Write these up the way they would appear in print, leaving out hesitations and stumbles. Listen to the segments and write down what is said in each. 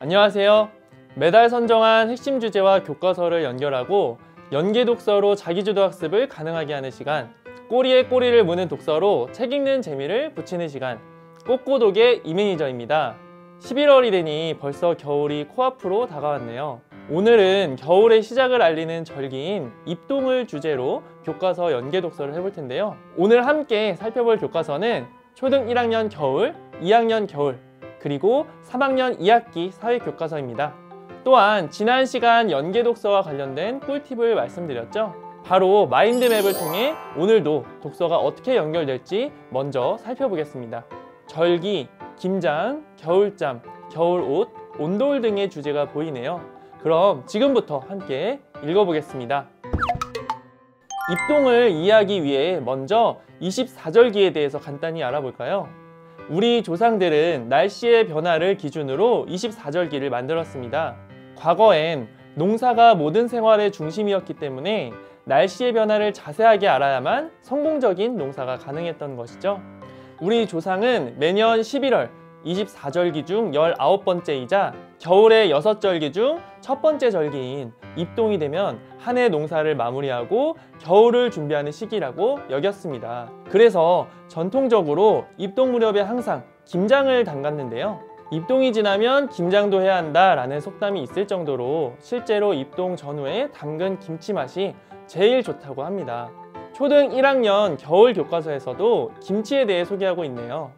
안녕하세요. 매달 선정한 핵심 주제와 교과서를 연결하고 연계 독서로 자기주도 학습을 가능하게 하는 시간, 꼬리에 꼬리를 무는 독서로 책 읽는 재미를 붙이는 시간, 꼬꼬독의 이매니저입니다. 11월이 되니 벌써 겨울이 코앞으로 다가왔네요. 오늘은 겨울의 시작을 알리는 절기인 입동을 주제로 교과서 연계 독서를 해볼 텐데요. 오늘 함께 살펴볼 교과서는 초등 1학년 겨울, 2학년 겨울, 그리고 3학년 2학기 사회교과서입니다. 또한 지난 시간 연계 독서와 관련된 꿀팁을 말씀드렸죠. 바로 마인드맵을 통해 오늘도 독서가 어떻게 연결될지 먼저 살펴보겠습니다. 절기, 김장, 겨울잠, 겨울옷, 온돌 등의 주제가 보이네요. 그럼 지금부터 함께 읽어보겠습니다. 입동을 이해하기 위해 먼저 24절기에 대해서 간단히 알아볼까요? 우리 조상들은 날씨의 변화를 기준으로 24절기를 만들었습니다. 과거엔 농사가 모든 생활의 중심이었기 때문에 날씨의 변화를 자세하게 알아야만 성공적인 농사가 가능했던 것이죠. 우리 조상은 매년 11월 24절기 중 19번째이자 겨울의 6절기 중 첫 번째 절기인 입동이 되면 한 해 농사를 마무리하고 겨울을 준비하는 시기라고 여겼습니다. 그래서 전통적으로 입동 무렵에 항상 김장을 담갔는데요. 입동이 지나면 김장도 해야 한다라는 속담이 있을 정도로 실제로 입동 전후에 담근 김치 맛이 제일 좋다고 합니다. 초등 1학년 겨울 교과서에서도 김치에 대해 소개하고 있네요.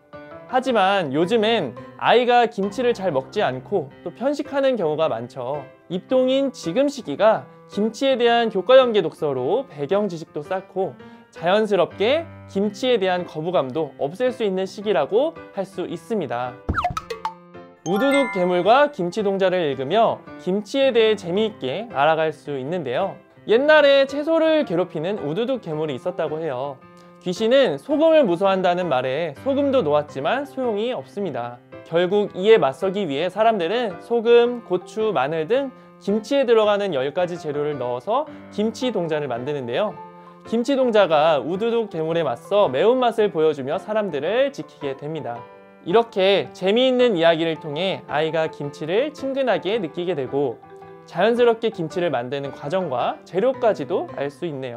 하지만 요즘엔 아이가 김치를 잘 먹지 않고 또 편식하는 경우가 많죠. 입동인 지금 시기가 김치에 대한 교과 연계 독서로 배경 지식도 쌓고 자연스럽게 김치에 대한 거부감도 없앨 수 있는 시기라고 할 수 있습니다. 우두둑 괴물과 김치 동자를 읽으며 김치에 대해 재미있게 알아갈 수 있는데요. 옛날에 채소를 괴롭히는 우두둑 괴물이 있었다고 해요. 귀신은 소금을 무서워한다는 말에 소금도 놓았지만 소용이 없습니다. 결국 이에 맞서기 위해 사람들은 소금, 고추, 마늘 등 김치에 들어가는 10가지 재료를 넣어서 김치 동자를 만드는데요. 김치 동자가 우두둑 괴물에 맞서 매운맛을 보여주며 사람들을 지키게 됩니다. 이렇게 재미있는 이야기를 통해 아이가 김치를 친근하게 느끼게 되고 자연스럽게 김치를 만드는 과정과 재료까지도 알 수 있네요.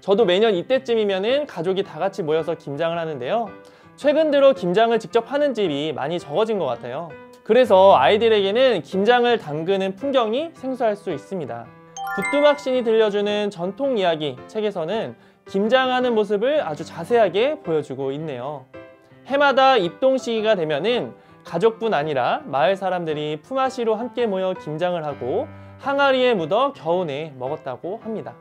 저도 매년 이때쯤이면은 가족이 다 같이 모여서 김장을 하는데요. 최근 들어 김장을 직접 하는 집이 많이 적어진 것 같아요. 그래서 아이들에게는 김장을 담그는 풍경이 생소할 수 있습니다. 부뚜막신이 들려주는 전통 이야기 책에서는 김장하는 모습을 아주 자세하게 보여주고 있네요. 해마다 입동 시기가 되면은 가족뿐 아니라 마을 사람들이 품앗이로 함께 모여 김장을 하고 항아리에 묻어 겨우내 먹었다고 합니다.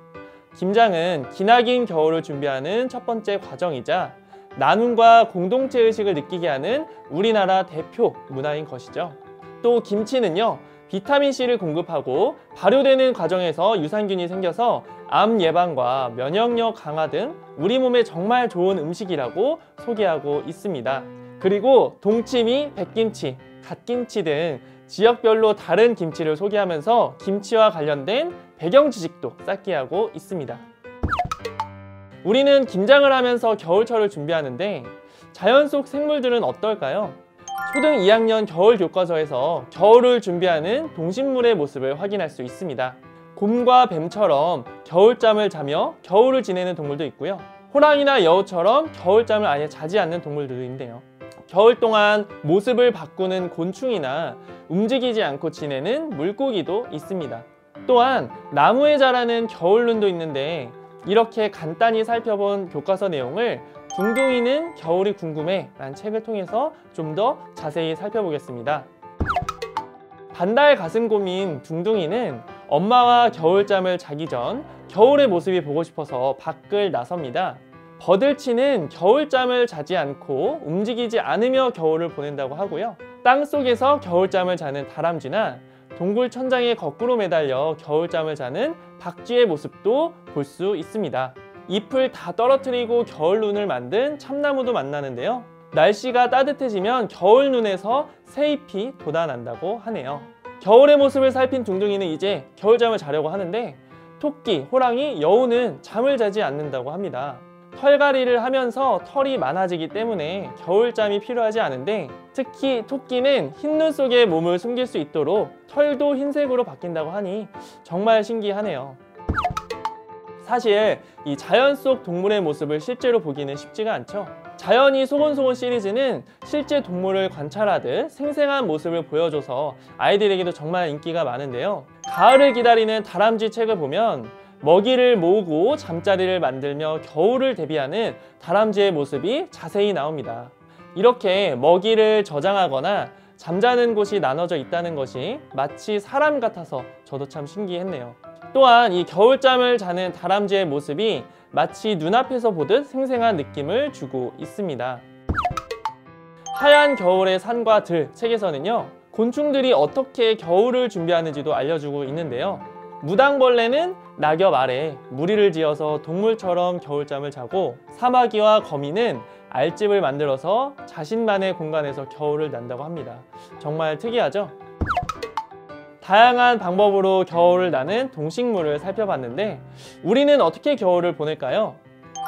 김장은 기나긴 겨울을 준비하는 첫 번째 과정이자 나눔과 공동체 의식을 느끼게 하는 우리나라 대표 문화인 것이죠. 또 김치는요, 비타민C를 공급하고 발효되는 과정에서 유산균이 생겨서 암 예방과 면역력 강화 등 우리 몸에 정말 좋은 음식이라고 소개하고 있습니다. 그리고 동치미, 백김치, 갓김치 등 지역별로 다른 김치를 소개하면서 김치와 관련된 배경 지식도 쌓게 하고 있습니다. 우리는 김장을 하면서 겨울철을 준비하는데 자연 속 생물들은 어떨까요? 초등 2학년 겨울 교과서에서 겨울을 준비하는 동식물의 모습을 확인할 수 있습니다. 곰과 뱀처럼 겨울잠을 자며 겨울을 지내는 동물도 있고요. 호랑이나 여우처럼 겨울잠을 아예 자지 않는 동물들도 있네요. 겨울 동안 모습을 바꾸는 곤충이나 움직이지 않고 지내는 물고기도 있습니다. 또한 나무에 자라는 겨울눈도 있는데 이렇게 간단히 살펴본 교과서 내용을 둥둥이는 겨울이 궁금해 라는 책을 통해서 좀 더 자세히 살펴보겠습니다. 반달 가슴곰인 둥둥이는 엄마와 겨울잠을 자기 전 겨울의 모습이 보고 싶어서 밖을 나섭니다. 버들치는 겨울잠을 자지 않고 움직이지 않으며 겨울을 보낸다고 하고요. 땅속에서 겨울잠을 자는 다람쥐나 동굴 천장에 거꾸로 매달려 겨울잠을 자는 박쥐의 모습도 볼 수 있습니다. 잎을 다 떨어뜨리고 겨울눈을 만든 참나무도 만나는데요. 날씨가 따뜻해지면 겨울눈에서 새잎이 돋아난다고 하네요. 겨울의 모습을 살핀 둥둥이는 이제 겨울잠을 자려고 하는데 토끼, 호랑이, 여우는 잠을 자지 않는다고 합니다. 털갈이를 하면서 털이 많아지기 때문에 겨울잠이 필요하지 않은데, 특히 토끼는 흰눈 속에 몸을 숨길 수 있도록 털도 흰색으로 바뀐다고 하니 정말 신기하네요. 사실 이 자연 속 동물의 모습을 실제로 보기는 쉽지가 않죠. 자연이 소곤소곤 시리즈는 실제 동물을 관찰하듯 생생한 모습을 보여줘서 아이들에게도 정말 인기가 많은데요. 가을을 기다리는 다람쥐 책을 보면 먹이를 모으고 잠자리를 만들며 겨울을 대비하는 다람쥐의 모습이 자세히 나옵니다. 이렇게 먹이를 저장하거나 잠자는 곳이 나눠져 있다는 것이 마치 사람 같아서 저도 참 신기했네요. 또한 이 겨울잠을 자는 다람쥐의 모습이 마치 눈앞에서 보듯 생생한 느낌을 주고 있습니다. 하얀 겨울의 산과 들 책에서는요, 곤충들이 어떻게 겨울을 준비하는지도 알려주고 있는데요. 무당벌레는 낙엽 아래 무리를 지어서 동물처럼 겨울잠을 자고, 사마귀와 거미는 알집을 만들어서 자신만의 공간에서 겨울을 난다고 합니다. 정말 특이하죠? 다양한 방법으로 겨울을 나는 동식물을 살펴봤는데, 우리는 어떻게 겨울을 보낼까요?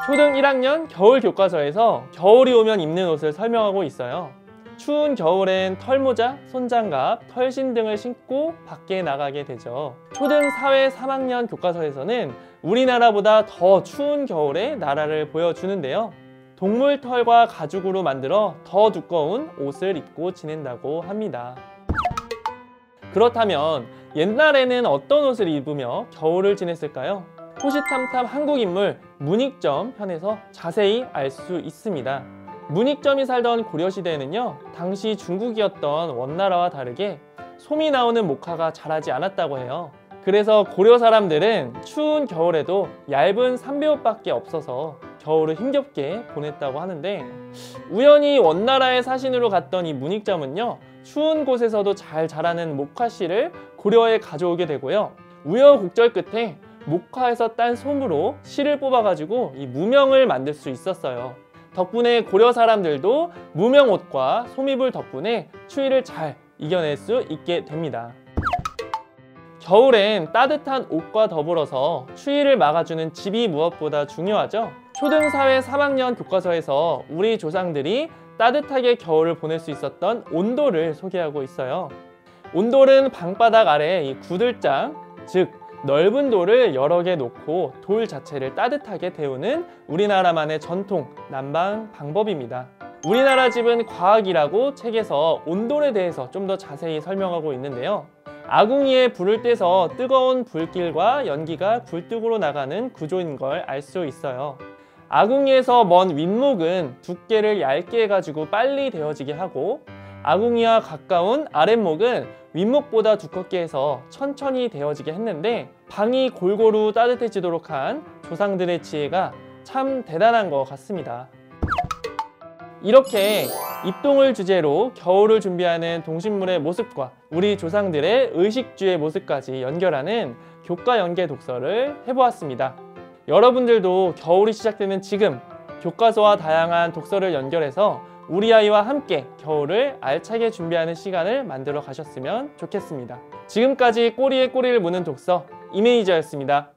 초등 1학년 겨울 교과서에서 겨울이 오면 입는 옷을 설명하고 있어요. 추운 겨울엔 털모자, 손장갑, 털신 등을 신고 밖에 나가게 되죠. 초등 사회 3학년 교과서에서는 우리나라보다 더 추운 겨울의 나라를 보여주는데요. 동물 털과 가죽으로 만들어 더 두꺼운 옷을 입고 지낸다고 합니다. 그렇다면 옛날에는 어떤 옷을 입으며 겨울을 지냈을까요? 호시탐탐 한국인물 문익점 편에서 자세히 알 수 있습니다. 문익점이 살던 고려시대에는요, 당시 중국이었던 원나라와 다르게 솜이 나오는 목화가 자라지 않았다고 해요. 그래서 고려 사람들은 추운 겨울에도 얇은 삼배옷밖에 없어서 겨울을 힘겹게 보냈다고 하는데, 우연히 원나라의 사신으로 갔던 이 문익점은요, 추운 곳에서도 잘 자라는 목화씨를 고려에 가져오게 되고요, 우여곡절 끝에 목화에서 딴 솜으로 실을 뽑아가지고 이 무명을 만들 수 있었어요. 덕분에 고려 사람들도 무명옷과 솜이불 덕분에 추위를 잘 이겨낼 수 있게 됩니다. 겨울엔 따뜻한 옷과 더불어서 추위를 막아주는 집이 무엇보다 중요하죠. 초등사회 3학년 교과서에서 우리 조상들이 따뜻하게 겨울을 보낼 수 있었던 온돌을 소개하고 있어요. 온돌은 방바닥 아래 이 구들장, 즉 넓은 돌을 여러 개 놓고 돌 자체를 따뜻하게 데우는 우리나라만의 전통 난방 방법입니다. 우리나라 집은 과학이라고 책에서 온돌에 대해서 좀 더 자세히 설명하고 있는데요. 아궁이에 불을 떼서 뜨거운 불길과 연기가 굴뚝으로 나가는 구조인 걸 알 수 있어요. 아궁이에서 먼 윗목은 두께를 얇게 해가지고 빨리 데워지게 하고, 아궁이와 가까운 아랫목은 윗목보다 두껍게 해서 천천히 데워지게 했는데, 방이 골고루 따뜻해지도록 한 조상들의 지혜가 참 대단한 것 같습니다. 이렇게 입동을 주제로 겨울을 준비하는 동식물의 모습과 우리 조상들의 의식주의 모습까지 연결하는 교과 연계 독서를 해보았습니다. 여러분들도 겨울이 시작되는 지금 교과서와 다양한 독서를 연결해서 우리 아이와 함께 겨울을 알차게 준비하는 시간을 만들어 가셨으면 좋겠습니다. 지금까지 꼬리에 꼬리를 무는 독서 이메이저였습니다.